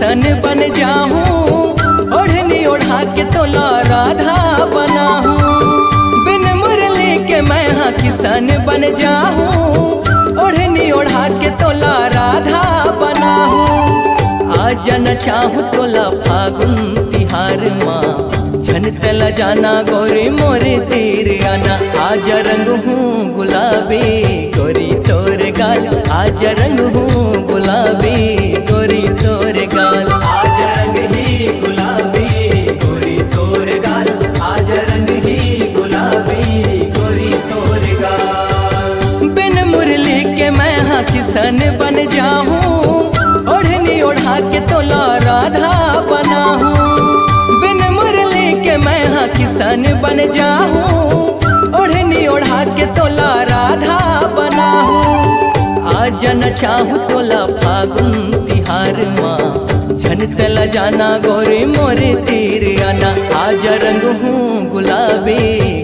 किसन बन जाऊं, ओढ़नी ओढ़ा के तोला राधा बना हूँ। बिन मुरली के मैं हाँ किसन बन जाऊं, ओढ़नी ओढ़ा के तोला राधा बना हूँ। आज न चाहूँ तोला फागुन तिहार माँ, झन तला जाना गोरी मोरे तीर आना। आज रंग हूँ गुलाबी गोरी तोर गाल, आज रंग हूँ गुलाबी गोरी तोर गाल। आज रंग ही गुलाबी गोरी तोर गाल, आज रंग ही गुलाबी गोरी तोर गाल। बिन मुरली के मैं हाँ किसन बन जाऊं, ओढ़नी ओढ़ा के तोला राधा बना हूँ। बिन मुरली के मैं हाँ किसन बन जाऊं, ओढ़नी ओढ़ा के तोला राधा बना हूँ। आज न चाहूँ तोला फागुन तिहार माँ, झन तला जाना गोरी मोरे तीर आना। आज रंग हूँ गुलाबी